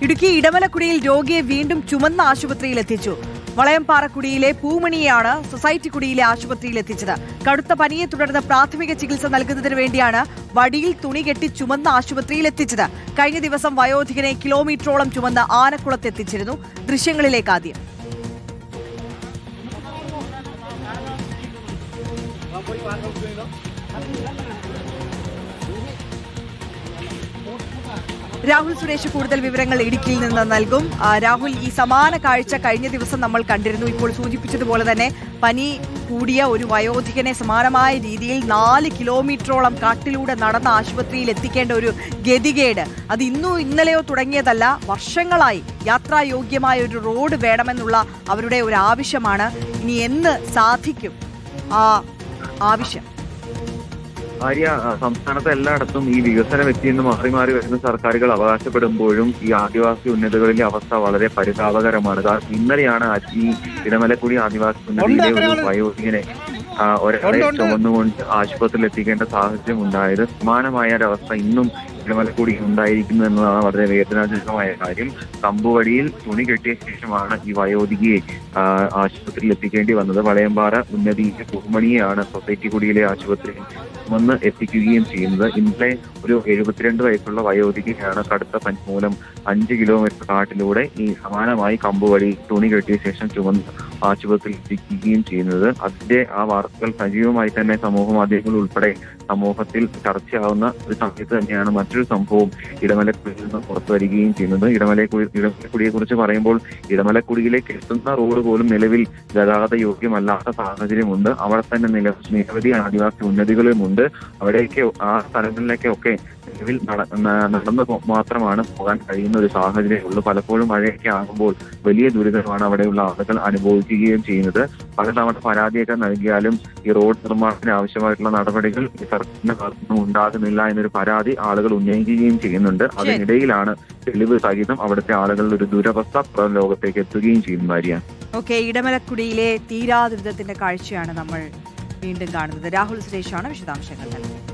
ഇടുക്കി ഇടമലക്കുടിയിൽ രോഗിയെ വീണ്ടും ചുമന്ന ആശുപത്രിയിൽ എത്തിച്ചു. വളയംപാറക്കുടിയിലെ പൂമണിയെയാണ് സൊസൈറ്റി കുടിയിലെ ആശുപത്രിയിൽ എത്തിച്ചത്. കടുത്ത പനിയെ തുടർന്ന് പ്രാഥമിക ചികിത്സ നൽകുന്നതിന് വേണ്ടിയാണ് വടിയിൽ തുണി കെട്ടി ചുമന്ന ആശുപത്രിയിൽ എത്തിച്ചത്. കഴിഞ്ഞ ദിവസം വയോധികനെ കിലോമീറ്ററോളം ചുമന്ന് ആനക്കുളത്ത് എത്തിച്ചിരുന്നു. ദൃശ്യങ്ങളിലേക്ക് ആദ്യം. രാഹുൽ സുരേഷ് കൂടുതൽ വിവരങ്ങൾ ഇടുക്കിയിൽ നിന്ന് നൽകും. രാഹുൽ, ഈ സമാന കാഴ്ച കഴിഞ്ഞ ദിവസം നമ്മൾ കണ്ടിരുന്നു. ഇപ്പോൾ സൂചിപ്പിച്ചതുപോലെ തന്നെ പനി കൂടിയ ഒരു വയോധികനെ സമാനമായ രീതിയിൽ 4 കിലോമീറ്ററോളം കാട്ടിലൂടെ നടന്ന ആശുപത്രിയിൽ എത്തിക്കേണ്ട ഒരു ഗതികേട് അത് ഇന്നലെയോ തുടങ്ങിയതല്ല. വർഷങ്ങളായി യാത്രായോഗ്യമായ ഒരു റോഡ് വേണമെന്നുള്ള അവരുടെ ഒരു ആവശ്യമാണ്. ഇനി എന്ന് സാധിക്കും ആ ആവശ്യം? ആര്യ, സംസ്ഥാനത്ത് എല്ലായിടത്തും ഈ വികസനം എത്തിയെന്ന് മാറി മാറി വരുന്ന സർക്കാരുകൾ അവകാശപ്പെടുമ്പോഴും ഈ ആദിവാസി ഉന്നതകളിലെ അവസ്ഥ വളരെ പരിതാപകരമാണ്. കാരണം ഇന്നലെയാണ് ഈ ഇടമലക്കുടി ആദിവാസി ഉന്നതിയിലെ ഒരു വയോധികനെ ഒരാളെ ചുമന്നുകൊണ്ട് ആശുപത്രിയിൽ എത്തിക്കേണ്ട സാഹചര്യം ഉണ്ടായത്. സമാനമായ ഒരവസ്ഥ ഇന്നും ഇടമലക്കുടി ഉണ്ടായിരിക്കുന്നു എന്നതാണ് വളരെ വേദനാജനകമായ കാര്യം. കമ്പുവടിയിൽ തുണി കെട്ടിയ ശേഷമാണ് ഈ വയോധികയെ ആശുപത്രിയിൽ എത്തിക്കേണ്ടി വന്നത്. വളയംപാറ ഉന്നതിയിലെ പൂമണിയെയാണ് സൊസൈറ്റി കുടിയിലെ ആശുപത്രിയിൽ വന്ന് എത്തിക്കുകയും ചെയ്യുന്നത്. ഇന്നലെ ഒരു 72 വയസ്സുള്ള വയോധികയാണ് കടുത്ത പനി മൂലം 5 കിലോമീറ്റർ കാട്ടിലൂടെ ഈ സമാനമായി കമ്പുവടി തുണി കെട്ടിയ ശേഷം ചുമന്ന് ആശുപത്രിയിൽ എത്തിക്കുകയും ചെയ്യുന്നത്. അതിന്റെ ആ വാർത്തകൾ സജീവമായി തന്നെ സമൂഹ മാധ്യമങ്ങൾ ഉൾപ്പെടെ സമൂഹത്തിൽ ചർച്ചയാവുന്ന ഒരു സമയത്ത് തന്നെയാണ് മറ്റൊരു സംഭവം ഇടമലക്കുടിയിൽ നിന്ന് പുറത്തു വരികയും ചെയ്യുന്നത്. ഇടമലക്കുടിയെ കുറിച്ച് പറയുമ്പോൾ ഇടമലക്കുടിയിലേക്ക് എത്തുന്ന റോഡ് പോലും നിലവിൽ ഗതാഗത യോഗ്യമല്ലാത്ത സാഹചര്യമുണ്ട്. അവിടെ തന്നെ നിരവധി ആദിവാസി ഉന്നതികളുമുണ്ട്. അവിടേക്ക് ആ സ്ഥലങ്ങളിലേക്കൊക്കെ നിലവിൽ നടന്നു മാത്രമാണ് പോകാൻ കഴിയുന്ന ഒരു സാഹചര്യമുള്ളൂ. പലപ്പോഴും മഴയൊക്കെ ആകുമ്പോൾ വലിയ ദുരിതമാണ് അവിടെയുള്ള ആളുകൾ അനുഭവിക്കുകയും ചെയ്യുന്നത്. പലതവണ പരാതിയൊക്കെ നൽകിയാലും ഈ റോഡ് നിർമ്മാണത്തിന് ആവശ്യമായിട്ടുള്ള നടപടികൾ ഈ സർക്കാരിന്റെ ഭാഗത്തുനിന്നും ഉണ്ടാകുന്നില്ല എന്നൊരു പരാതി ആളുകൾ ഉന്നയിക്കുകയും ചെയ്യുന്നുണ്ട്. അതിനിടയിലാണ് തെളിവ് സഹിതം അവിടുത്തെ ആളുകളുടെ ഒരു ദുരവസ്ഥ പുറം ലോകത്തേക്ക് എത്തുകയും ചെയ്യുന്നു. മാരിയ, ഇടമലക്കുടിയിലെ തീരാദുരിതത്തിന്റെ കാഴ്ചയാണ് നമ്മൾ വീണ്ടും കാണുന്നത്. രാഹുൽ സുരേഷാണ് വിശദാംശങ്ങൾ നൽകുന്നത്.